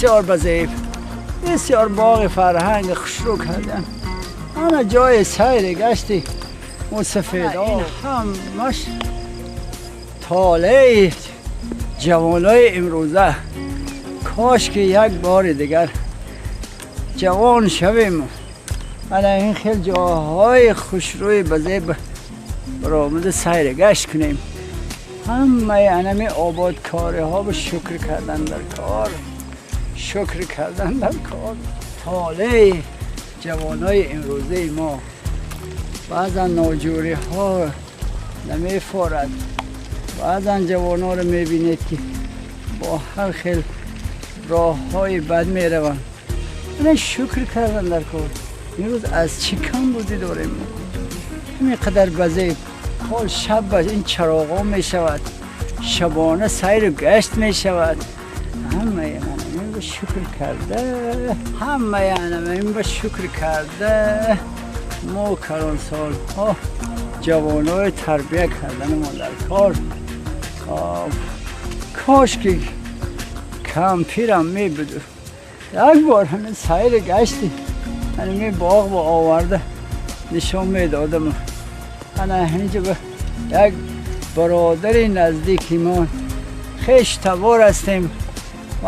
بسیار بزیب، بسیار باغ فرهنگ خوشرو کردن. آن جای سیر گشتی سفیدا همش طالع جوانای امروزه. کاش که یک بار دیگر جوان شویم. الان این خیلی جاهای خوشروی بزیب برآمده سیر گشت کنیم. همه انمی آبادکاری ها به شکر کردن در کار، شکر کردن در کار. طالع جوانای امروزه ما بعضا ناجوری ها نمی فارد، بعضا جوان ها رو می بینید که با هر خیل راه های بد می روند. من شکر کردن در کار. این روز از چی کم بودی داریم همین قدر بزیب. حال شب این چراغا می شود، شبانه سیر و گشت می شود. همه این به شکر کرده، همه این به شکر کرده. ما کران سال ها جوانای تربیه کردن ما در کار. کاش که کم پیرم می بدو یک بار همین سیر گشتی همین باغ با آورده نشان می دادم. انا اینجا به یک برادر نزدیکی ما خیش تبار هستیم و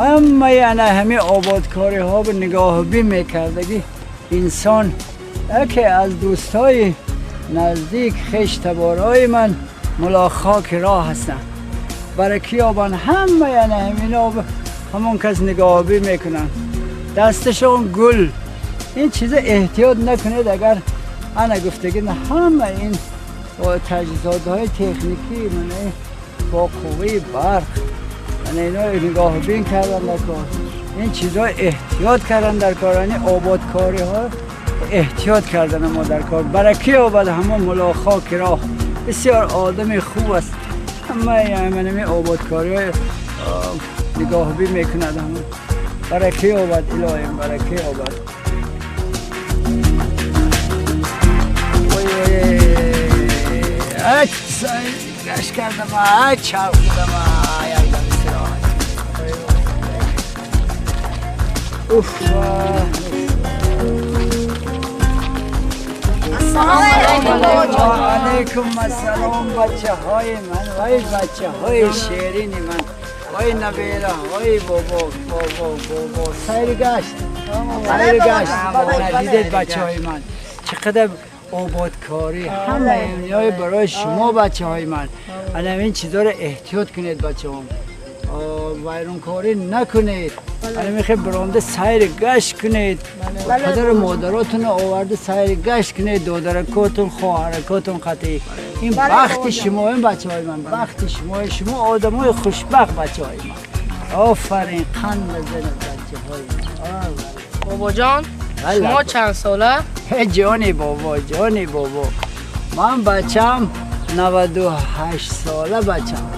همه آبادکاری ها به نگاه بین میکردگی انسان یکی از دوستای نزدیک خیش تبارهای من ملاخاک راه هستن. برای کیابان همه همینا همون کس نگاه بین میکنن. دستشون گل. این چیز احتیاط نکنید. اگر انا گفتگی همه این تجهیزات های تکنیکی من با قوه برق من اینا نگاه بین کردن در کار. این چیزها احتیاط کردن در کار. یعنی آبادکاری ها احتیاط کردن ما در کار. برای کی آباد همون ملاخاک راه بسیار آدم خوب است. همه من آبادکاری های نگاه بین میکند. همون برای کی آباد الهیم، برای کی آباد. گشت کردم چاو کردم یادم استراحت. السلام علیکم. السلام بچه های من، وای بچه های شیرین من، وای نبیره، وای بابا سیر گشت، سیر گشت. ندیدید بچه های من چقدر آبادکاری همه اینهای برای شما بچه های من. این چیزا رو احتیاط کنید بچه هم. ویرانکاری نکنید. میخوای برآمده سیر گشت کنید. پدر و مادراتون آورده سیر گشت کنید. دادرکاتون، خواهرکاتون قطعی. این بخت شما این بچه های من، بخت شما آدم های خوشبخت بچه های من. آفرین قند بزنید بچه های من. بابا جان شما چند ساله؟ جانی بابا، جانی بابا. من بچم 98 ساله بچم.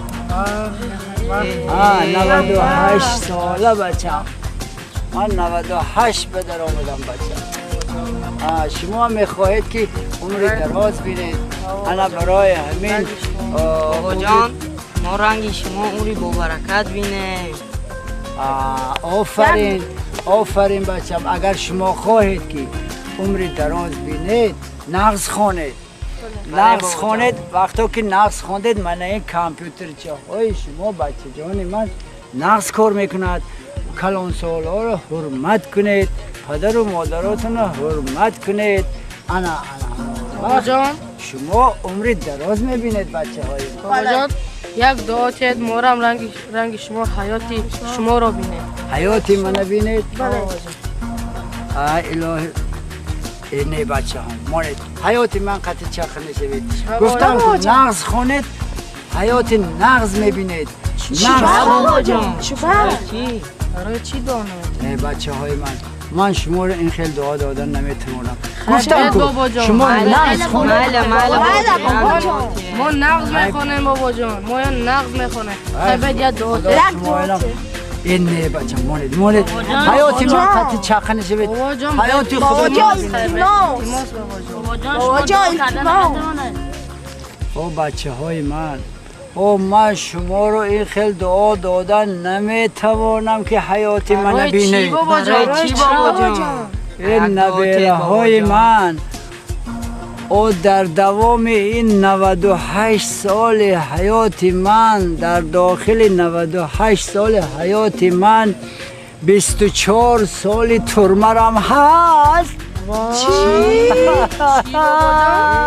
98 ساله بچم. من 98 به در آمدم بچم. شما میخواهید که عمر دراز بینید. انا برای همین بابا جان ما رنگی شما عمری با برکت بینه. آفرین آفرین بچم. اگر شما خواهید که عمری دراز بینید نغز خوانید. نغز خوانید. وقتا که نغز خواندید من این کامپیوترچه های شما بچه جان من نغز کار میکند. کلان سال ها رو حرمت کنید. پدر و مادراتون رو حرمت کنید. انا بابا جان شما عمری دراز میبینید بچه های بابا جان یک دعا چید مورم رنگ شما حیاتی شما رو بینه. حیاتی من بینید. بله الهی اینه بچه هم مانید حیاتی من قطع چخ نشوید. گفتم که نغز خونید حیات نغز میبینید. نغز بابا جان چی؟ برای چی دانه؟ نه بچه های من شما رو این خیلی دعا دادن نمیتونم. گفتم که شما نغز خونید. ما نغز میخونیم بابا جان. ما نغز میخونیم. خیلی یه دعا این نه بچه مانید حیاتی من قطع چخ نشوید. حیاتی خدا بابا جان او بچه های من او من شما رو این خیلی دعا دادن نمیتوانم که حیات من چی بینید. بابا جان؟ چی بابا جان؟ این نبیره های من او در دوام این 98 سال حیات من، در داخل 98 سال حیات من 24 سال ترمرم هست. چی بابا جان؟